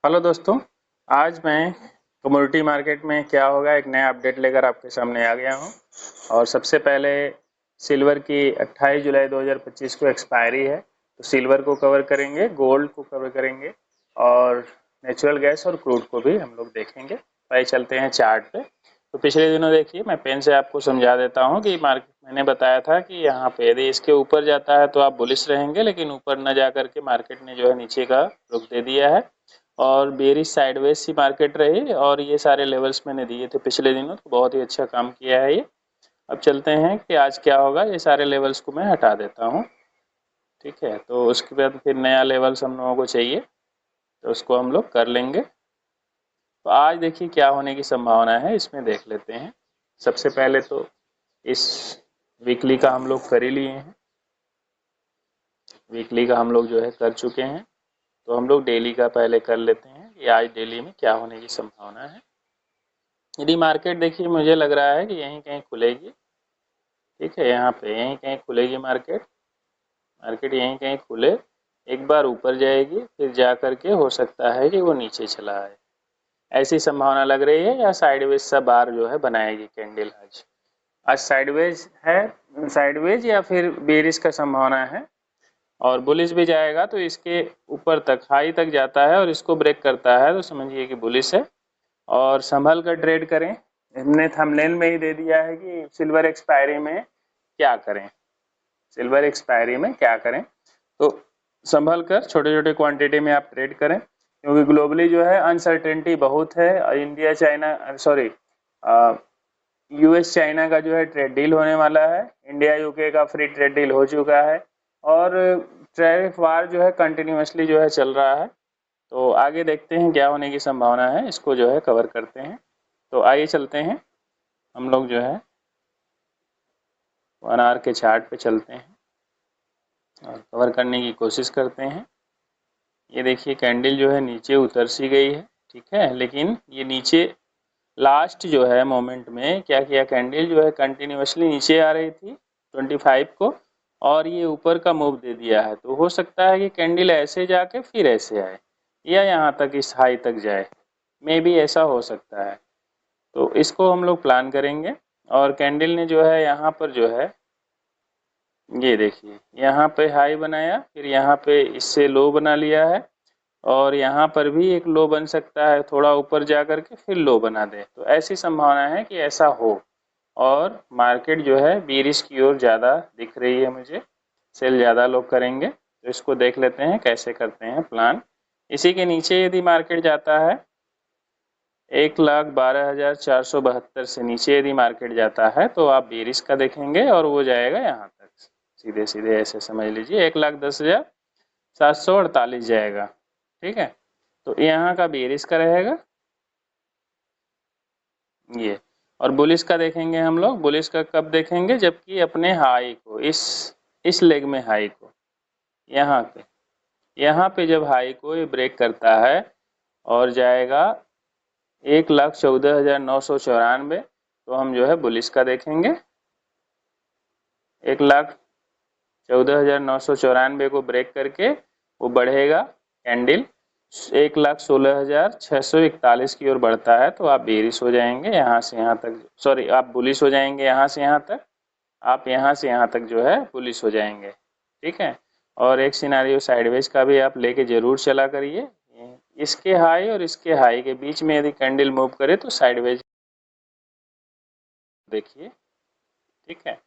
Hello दोस्तों, आज मैं कमोडिटी मार्केट में क्या होगा एक नया अपडेट लेकर आपके सामने आ गया हूं। और सबसे पहले सिल्वर की 28 जुलाई 2025 को एक्सपायरी है, तो सिल्वर को कवर करेंगे, गोल्ड को कवर करेंगे और नेचुरल गैस और क्रूड को भी हम लोग देखेंगे। भाई चलते हैं चार्ट पे। तो पिछले दिनों देखिए, मैं पेन से आपको समझा देता हूँ कि मार्केट मैंने बताया था कि यहाँ पे यदि इसके ऊपर जाता है तो आप बुलिश रहेंगे, लेकिन ऊपर न जा करके मार्केट ने जो है नीचे का रुख दे दिया है और बेरिश साइडवेज सी मार्केट रही और ये सारे लेवल्स मैंने दिए थे पिछले दिनों, तो बहुत ही अच्छा काम किया है ये। अब चलते हैं कि आज क्या होगा। ये सारे लेवल्स को मैं हटा देता हूँ, ठीक है। तो उसके बाद फिर नया लेवल्स हम लोगों को चाहिए, तो उसको हम लोग कर लेंगे। तो आज देखिए क्या होने की संभावना है, इसमें देख लेते हैं। सबसे पहले तो इस वीकली का हम लोग कर ही लिए हैं, वीकली का हम लोग जो है कर चुके हैं। तो हम लोग डेली का पहले कर लेते हैं कि आज डेली में क्या होने की संभावना है। यदि मार्केट देखिए मुझे लग रहा है कि यहीं कहीं खुलेगी, ठीक है। यहाँ पे यहीं कहीं खुलेगी मार्केट, मार्केट यहीं कहीं खुले, एक बार ऊपर जाएगी, फिर जा करके हो सकता है कि वो नीचे चला आए, ऐसी संभावना लग रही है। या साइडवेज सा बार जो है बनाएगी कैंडल आज। आज साइडवेज है, साइडवेज या फिर बेरिश का संभावना है। और बुलिश भी जाएगा तो इसके ऊपर तक हाई तक जाता है और इसको ब्रेक करता है तो समझिए कि बुलिश है। और संभल कर ट्रेड करें। हमने थंबनेल में ही दे दिया है कि सिल्वर एक्सपायरी में क्या करें, सिल्वर एक्सपायरी में क्या करें। तो संभल कर छोटे छोटे क्वांटिटी में आप ट्रेड करें, क्योंकि ग्लोबली जो है अनसर्टेनिटी बहुत है। India China sorry US China का जो है ट्रेड डील होने वाला है, इंडिया यूके का फ्री ट्रेड डील हो चुका है और टैरिफ वार जो है कंटिन्यूसली जो है चल रहा है। तो आगे देखते हैं क्या होने की संभावना है, इसको जो है कवर करते हैं। तो आइए चलते हैं, हम लोग जो है 1 आवर के चार्ट पे चलते हैं और कवर करने की कोशिश करते हैं। ये देखिए कैंडल जो है नीचे उतर सी गई है, ठीक है, लेकिन ये नीचे लास्ट जो है मोमेंट में क्या किया, कैंडल जो है कंटिन्यूसली नीचे आ रही थी 25 को और ये ऊपर का मूव दे दिया है। तो हो सकता है कि कैंडल ऐसे जाके फिर ऐसे आए या यहाँ तक इस हाई तक जाए, मे बी ऐसा हो सकता है। तो इसको हम लोग प्लान करेंगे। और कैंडल ने जो है यहाँ पर जो है ये देखिए यहाँ पे हाई बनाया, फिर यहाँ पे इससे लो बना लिया है और यहाँ पर भी एक लो बन सकता है, थोड़ा ऊपर जा करके फिर लो बना दे। तो ऐसी संभावना है कि ऐसा हो और मार्केट जो है बीरिश की ओर ज़्यादा दिख रही है मुझे, सेल ज़्यादा लोग करेंगे। तो इसको देख लेते हैं कैसे करते हैं प्लान। इसी के नीचे यदि मार्केट जाता है 1,12,472 से नीचे यदि मार्केट जाता है तो आप बीरिश का देखेंगे और वो जाएगा यहाँ तक, सीधे सीधे ऐसे समझ लीजिए 1,10,748 जाएगा, ठीक है। तो यहाँ का बीरिश का रहेगा ये। और बुलिश का देखेंगे हम लोग, बुलिश का कब देखेंगे, जबकि अपने हाई को इस लेग में हाई को यहाँ पे जब हाई को ये ब्रेक करता है और जाएगा 1,14,994, तो हम जो है बुलिश का देखेंगे। 1,14,994 को ब्रेक करके वो बढ़ेगा कैंडल 1,16,641 की ओर बढ़ता है तो आप बेरिश हो जाएंगे यहाँ से यहाँ तक, सॉरी आप बुलिश हो जाएंगे यहाँ से यहाँ तक, आप यहाँ से यहाँ तक जो है बुलिश हो जाएंगे, ठीक है। और एक सिनारियो साइडवेज का भी आप लेके जरूर चला करिए। इसके हाई और इसके हाई के बीच में यदि कैंडल मूव करे तो साइडवेज देखिए, ठीक है।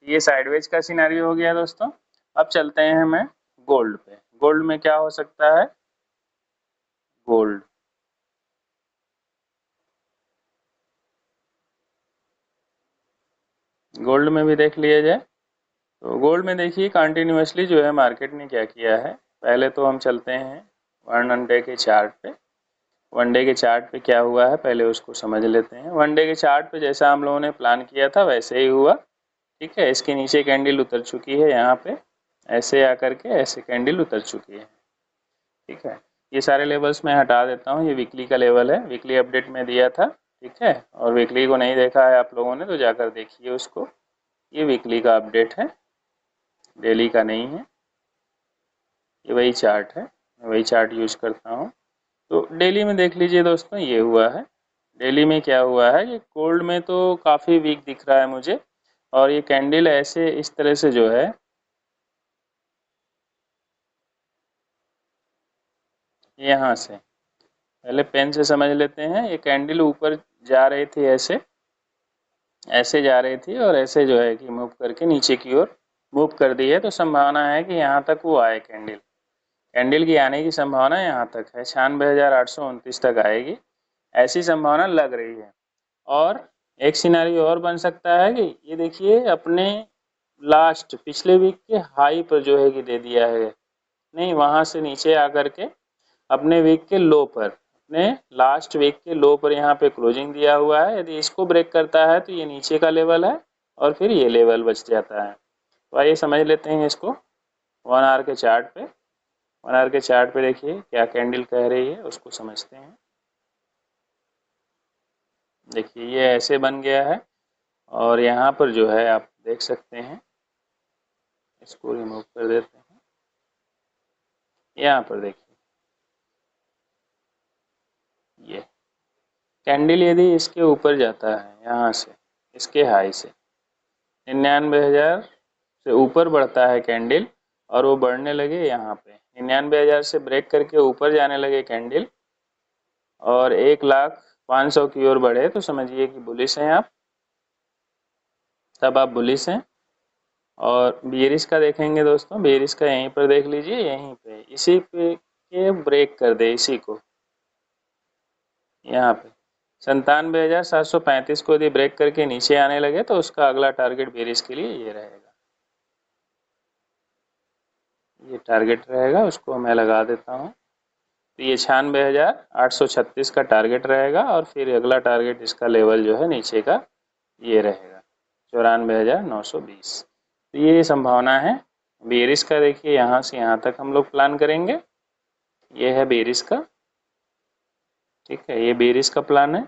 ये साइडवेज का सिनेरियो हो गया दोस्तों। अब चलते हैं हमें गोल्ड पे। गोल्ड में क्या हो सकता है, गोल्ड गोल्ड में भी देख लिया जाए। तो गोल्ड में देखिए कंटिन्यूसली जो है मार्केट ने क्या किया है। पहले तो हम चलते हैं 1 डे के चार्ट पे। 1 डे के चार्ट पे क्या हुआ है पहले उसको समझ लेते हैं। 1 डे के चार्ट पे जैसा हम लोगों ने प्लान किया था वैसे ही हुआ, ठीक है। इसके नीचे कैंडल उतर चुकी है, यहाँ पे ऐसे आकर के ऐसे कैंडल उतर चुकी है, ठीक है। ये सारे लेवल्स मैं हटा देता हूँ। ये वीकली का लेवल है, वीकली अपडेट में दिया था, ठीक है। और वीकली को नहीं देखा है आप लोगों ने तो जाकर देखिए उसको। ये वीकली का अपडेट है, डेली का नहीं है। ये वही चार्ट है, मैं वही चार्ट यूज करता हूँ। तो डेली में देख लीजिए दोस्तों, ये हुआ है। डेली में क्या हुआ है, ये कोल्ड में तो काफ़ी वीक दिख रहा है मुझे, और ये कैंडल ऐसे इस तरह से जो है, यहाँ से पहले पेन से समझ लेते हैं। ये कैंडल ऊपर जा रही थी, ऐसे ऐसे जा रही थी, और ऐसे जो है कि मूव करके नीचे की ओर मूव कर दी है। तो संभावना है कि यहाँ तक वो आए, कैंडल कैंडल की आने की संभावना यहाँ तक है, 96,829 तक आएगी, ऐसी संभावना लग रही है। और एक सिनारियो और बन सकता है कि ये देखिए अपने लास्ट पिछले वीक के हाई पर जो है कि दे दिया है, नहीं वहां से नीचे आकर के अपने वीक के लो पर, अपने लास्ट वीक के लो पर यहाँ पे क्लोजिंग दिया हुआ है। यदि इसको ब्रेक करता है तो ये नीचे का लेवल है, और फिर ये लेवल बच जाता है। तो आइए समझ लेते हैं इसको 1 आवर के चार्ट पे। 1 आवर के चार्ट पे देखिए क्या कैंडल कह रही है, उसको समझते हैं। देखिए ये ऐसे बन गया है, और यहाँ पर जो है आप देख सकते हैं, इसको रिमूव कर देते हैं। यहाँ पर देखिए ये कैंडल यदि इसके ऊपर जाता है, यहाँ से इसके हाई से 99,000 से ऊपर बढ़ता है कैंडल, और वो बढ़ने लगे यहाँ पे 99,000 से ब्रेक करके ऊपर जाने लगे कैंडल, और 1,05,000 की ओर बढ़े, तो समझिए कि बुलिश हैं आप, तब आप बुलिश हैं। और बेयरिश का देखेंगे दोस्तों, बेयरिश का यहीं पर देख लीजिए, यहीं पे इसी पे के ब्रेक कर दे, इसी को यहाँ पे 97,735 को यदि ब्रेक करके नीचे आने लगे, तो उसका अगला टारगेट बेयरिश के लिए ये रहेगा, ये टारगेट रहेगा, उसको मैं लगा देता हूँ। तो ये 96,836 का टारगेट रहेगा, और फिर अगला टारगेट इसका लेवल जो है नीचे का ये रहेगा 94,920। तो ये संभावना है बेयरिश का। देखिए यहाँ से यहाँ तक हम लोग प्लान करेंगे, ये है बेयरिश का, ठीक है, ये बेयरिश का प्लान है।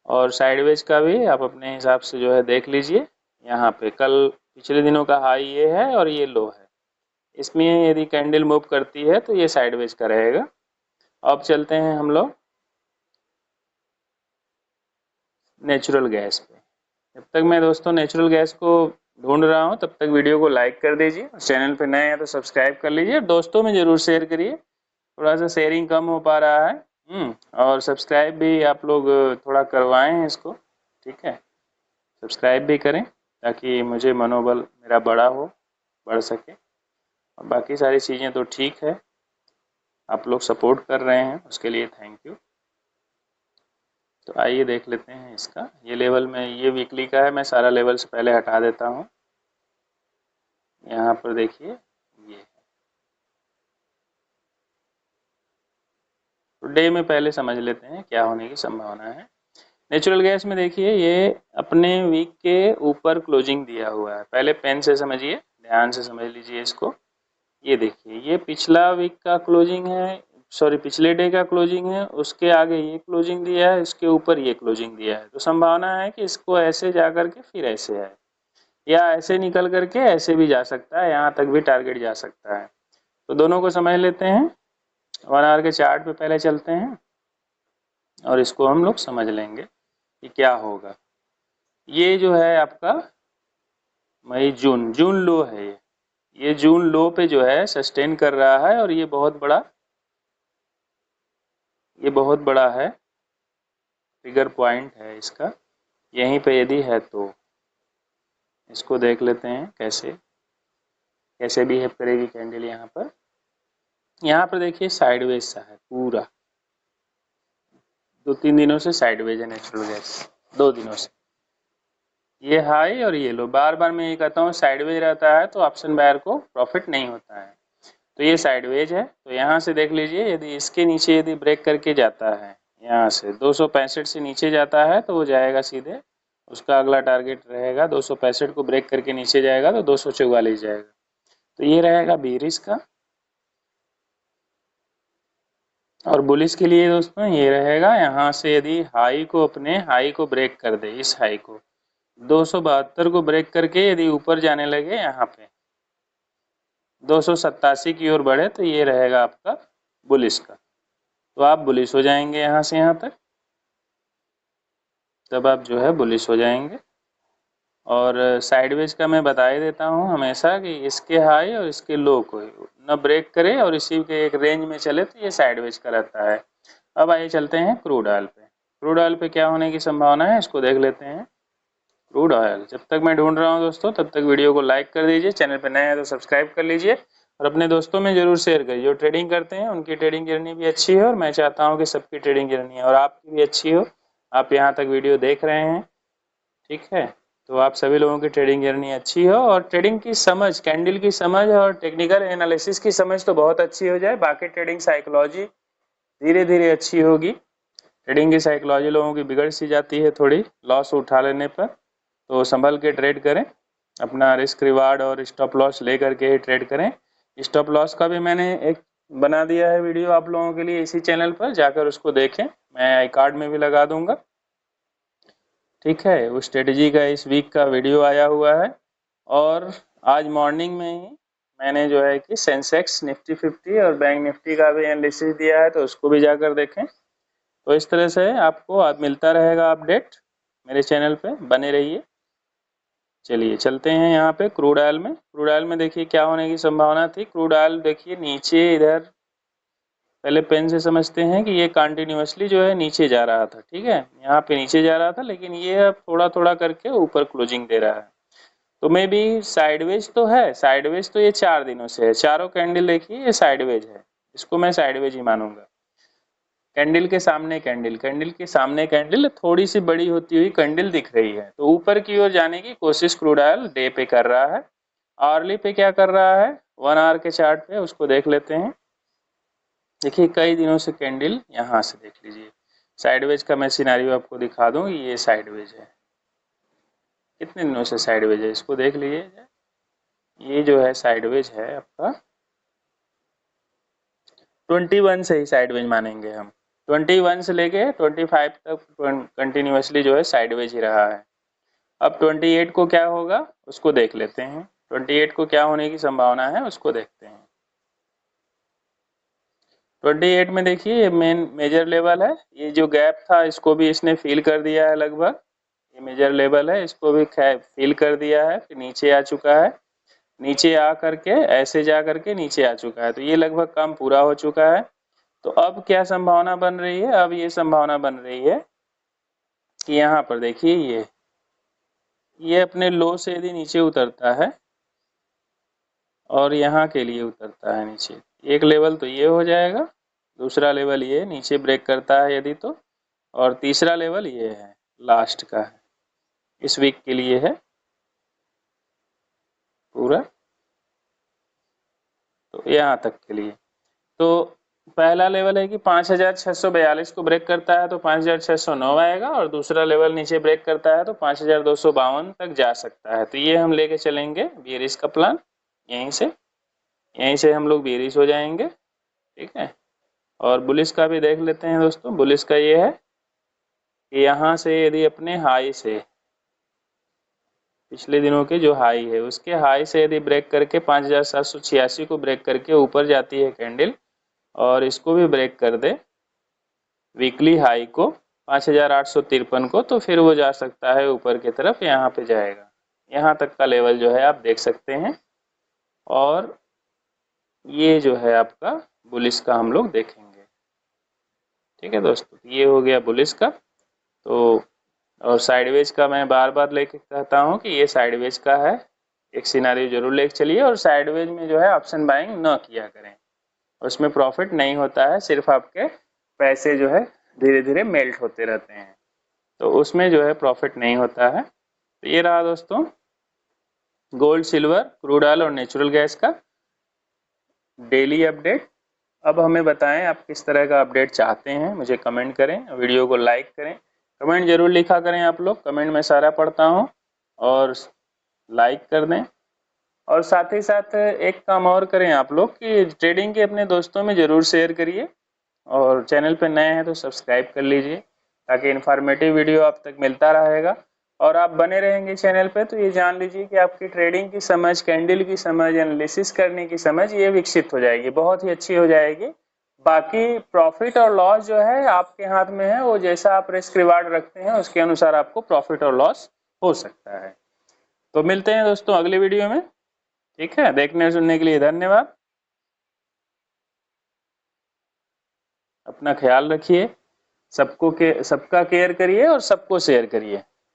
और साइडवेज का भी आप अपने हिसाब से जो है देख लीजिए। यहाँ पे कल पिछले दिनों का हाई ये है और ये लो है, इसमें यदि कैंडल मूव करती है तो ये साइडवेज का रहेगा। अब चलते हैं हम लोग नेचुरल गैस पे। जब तक मैं दोस्तों नेचुरल गैस को ढूंढ रहा हूँ, तब तक वीडियो को लाइक कर दीजिए, चैनल पे नए हैं तो सब्सक्राइब कर लीजिए, दोस्तों में ज़रूर शेयर करिए, थोड़ा सा शेयरिंग कम हो पा रहा है। और सब्सक्राइब भी आप लोग थोड़ा करवाएं हैं इसको, ठीक है, सब्सक्राइब भी करें ताकि मुझे मनोबल मेरा बड़ा हो, बढ़ सके। और बाकी सारी चीज़ें तो ठीक है, आप लोग सपोर्ट कर रहे हैं, उसके लिए थैंक यू। तो आइए देख लेते हैं इसका, ये लेवल में, ये वीकली का है, मैं सारा लेवल से पहले हटा देता हूँ। यहाँ पर देखिए ये, तो डे में पहले समझ लेते हैं क्या होने की संभावना है। नेचुरल गैस में देखिए ये अपने वीक के ऊपर क्लोजिंग दिया हुआ है, पहले पेन से समझिए, ध्यान से समझ लीजिए इसको। ये देखिए ये पिछला वीक का क्लोजिंग है, सॉरी पिछले डे का क्लोजिंग है, उसके आगे ये क्लोजिंग दिया है, इसके ऊपर ये क्लोजिंग दिया है। तो संभावना है कि इसको ऐसे जा करके फिर ऐसे है, या ऐसे निकल करके ऐसे भी जा सकता है, यहाँ तक भी टारगेट जा सकता है। तो दोनों को समझ लेते हैं, 1 आवर के चार्ट पे पहले चलते हैं, और इसको हम लोग समझ लेंगे कि क्या होगा। ये जो है आपका मई जून, जून लो है ये जून लो पे जो है सस्टेन कर रहा है, और ये बहुत बड़ा, ये बहुत बड़ा है, ट्रिगर पॉइंट है इसका, यहीं पे यदि है तो इसको देख लेते हैं कैसे कैसे बिहेव करेगी कैंडल। यहाँ पर देखिए साइडवेज सा है पूरा, 2-3 दिनों से साइडवेज है नेचुरल गैस, 2 दिनों से ये हाई और ये लो। बार बार मैं ये कहता हूँ साइडवेज रहता है तो ऑप्शन बायर को प्रॉफिट नहीं होता है, तो ये साइडवेज है। तो यहाँ से देख लीजिए, यदि इसके नीचे यदि ब्रेक करके जाता है, यहाँ से 265 से नीचे जाता है, तो वो जाएगा सीधे, उसका अगला टारगेट रहेगा 265 को ब्रेक करके नीचे जाएगा तो 244 जाएगा। तो ये रहेगा बेयरिश का। और बुलिश के लिए दोस्तों ये रहेगा, यहाँ से यदि हाई को, अपने हाई को ब्रेक कर दे, इस हाई को 272 को ब्रेक करके यदि ऊपर जाने लगे, यहाँ पे 287 की ओर बढ़े, तो ये रहेगा आपका बुलिश का। तो आप बुलिश हो जाएंगे यहाँ से यहाँ तक, तब आप जो है बुलिश हो जाएंगे। और साइडवेज का मैं बता ही देता हूँ हमेशा कि इसके हाई और इसके लो को न ब्रेक करे और इसी के एक रेंज में चले तो ये साइडवेज का रहता है। अब आइए चलते हैं क्रूड ऑयल पे। क्रूड ऑयल पे क्या होने की संभावना है इसको देख लेते हैं। क्रूड ऑयल जब तक मैं ढूंढ रहा हूँ दोस्तों, तब तक वीडियो को लाइक कर दीजिए, चैनल पर नए हैं तो सब्सक्राइब कर लीजिए और अपने दोस्तों में जरूर शेयर करिए। जो ट्रेडिंग करते हैं उनकी ट्रेडिंग जर्नी भी अच्छी है और मैं चाहता हूँ कि सबकी ट्रेडिंग जर्नी है और आपकी भी अच्छी हो। आप यहाँ तक वीडियो देख रहे हैं, ठीक है, तो आप सभी लोगों की ट्रेडिंग जर्नी अच्छी हो और ट्रेडिंग की समझ, कैंडल की समझ और टेक्निकल एनालिसिस की समझ तो बहुत अच्छी हो जाए। बाकी ट्रेडिंग साइकोलॉजी धीरे धीरे अच्छी होगी। ट्रेडिंग की साइकोलॉजी लोगों की बिगड़ सी जाती है थोड़ी, लॉस उठा लेने पर, तो संभल के ट्रेड करें, अपना रिस्क रिवार्ड और स्टॉप लॉस ले करके ही ट्रेड करें। स्टॉप लॉस का भी मैंने एक बना दिया है वीडियो आप लोगों के लिए इसी चैनल पर, जाकर उसको देखें, मैं आई कार्ड में भी लगा दूंगा, ठीक है। उस स्ट्रेटजी का इस वीक का वीडियो आया हुआ है। और आज मॉर्निंग में ही मैंने जो है कि सेंसेक्स, निफ्टी 50 और बैंक निफ्टी का भी एनालिसिस दिया है, तो उसको भी जाकर देखें। तो इस तरह से आपको अब मिलता रहेगा अपडेट, मेरे चैनल पे बने रहिए। चलिए चलते हैं यहाँ पे क्रूड ऑयल में। क्रूड ऑयल में देखिए क्या होने की संभावना थी। क्रूड ऑयल देखिए नीचे, इधर पहले पेन से समझते हैं कि ये कंटिन्यूअसली जो है नीचे जा रहा था, ठीक है, यहाँ पे नीचे जा रहा था, लेकिन ये अब थोड़ा थोड़ा करके ऊपर क्लोजिंग दे रहा है। तो मे बी साइडवेज तो है, साइडवेज तो ये 4 दिनों से है, चारों कैंडल देखिए ये साइडवेज है, इसको मैं साइडवेज ही मानूंगा। कैंडल के सामने कैंडल, कैंडल के सामने कैंडल, थोड़ी सी बड़ी होती हुई कैंडल दिख रही है, तो ऊपर की ओर जाने की कोशिश क्रूड ऑयल डे पे कर रहा है। आवरली पे क्या कर रहा है, 1 आवर के चार्ट पे, उसको देख लेते हैं। देखिए कई दिनों से कैंडल, यहाँ से देख लीजिए, साइडवेज का मैं सिनेरियो आपको दिखा दूं, ये साइडवेज है, कितने दिनों से साइडवेज है इसको देख लीजिए। ये जो है साइडवेज है आपका 21 से ही साइडवेज मानेंगे हम, 21 से लेके 25 तक कंटिन्यूअसली जो है साइडवेज ही रहा है। अब 28 को क्या होगा उसको देख लेते हैं, 28 को क्या होने की संभावना है उसको देखते हैं। 28 में देखिए ये मेन मेजर लेवल है, ये जो गैप था इसको भी इसने फिल कर दिया है लगभग, ये मेजर लेवल है, इसको भी फिल कर दिया है, फिर नीचे आ चुका है, नीचे आ करके ऐसे जा करके नीचे आ चुका है, तो ये लगभग काम पूरा हो चुका है। तो अब क्या संभावना बन रही है, अब ये संभावना बन रही है कि यहाँ पर देखिए ये अपने लो से यदि नीचे उतरता है और यहाँ के लिए उतरता है नीचे, एक लेवल तो ये हो जाएगा, दूसरा लेवल ये नीचे ब्रेक करता है यदि तो, और तीसरा लेवल ये है, लास्ट का है, इस वीक के लिए है पूरा, तो यहाँ तक के लिए। तो पहला लेवल है कि 5642 को ब्रेक करता है तो 5609 आएगा, और दूसरा लेवल नीचे ब्रेक करता है तो 5252 तक जा सकता है। तो ये हम लेके चलेंगे बेरिश का प्लान, यहीं से हम लोग बेरिश हो जाएंगे, ठीक है। और बुलिश का भी देख लेते हैं दोस्तों। बुलिश का ये है कि यहाँ से यदि अपने हाई से, पिछले दिनों के जो हाई है उसके हाई से यदि ब्रेक करके 5786 को ब्रेक करके ऊपर जाती है कैंडल, और इसको भी ब्रेक कर दे वीकली हाई को 5853 को, तो फिर वो जा सकता है ऊपर की तरफ, यहाँ पे जाएगा, यहाँ तक का लेवल जो है आप देख सकते हैं। और ये जो है आपका बुलिश का हम लोग देखेंगे, ठीक है दोस्तों, ये हो गया बुलिश का। तो और साइडवेज का मैं बार बार लेके कहता हूँ कि ये साइडवेज का है, एक सिनारियो जरूर लेके चलिए, और साइडवेज में जो है ऑप्शन बाइंग न किया करें, उसमें प्रॉफिट नहीं होता है, सिर्फ आपके पैसे जो है धीरे धीरे मेल्ट होते रहते हैं, तो उसमें जो है प्रॉफिट नहीं होता है। तो ये रहा दोस्तों गोल्ड, सिल्वर, क्रूड ऑयल और नेचुरल गैस का डेली अपडेट। अब हमें बताएं आप किस तरह का अपडेट चाहते हैं, मुझे कमेंट करें, वीडियो को लाइक करें, कमेंट जरूर लिखा करें आप लोग, कमेंट में सारा पढ़ता हूँ, और लाइक कर दें। और साथ ही साथ एक काम और करें आप लोग कि ट्रेडिंग के अपने दोस्तों में ज़रूर शेयर करिए, और चैनल पे नए हैं तो सब्सक्राइब कर लीजिए, ताकि इन्फॉर्मेटिव वीडियो आप तक मिलता रहेगा। और आप बने रहेंगे चैनल पे तो ये जान लीजिए कि आपकी ट्रेडिंग की समझ, कैंडल की समझ, एनालिसिस करने की समझ ये विकसित हो जाएगी, बहुत ही अच्छी हो जाएगी। बाकी प्रॉफिट और लॉस जो है आपके हाथ में है, वो जैसा आप रिस्क रिवार्ड रखते हैं उसके अनुसार आपको प्रॉफिट और लॉस हो सकता है। तो मिलते हैं दोस्तों अगली वीडियो में। ठीक है, देखने सुनने के लिए धन्यवाद। अपना ख्याल रखिए, सबका केयर करिए और सबको शेयर करिए।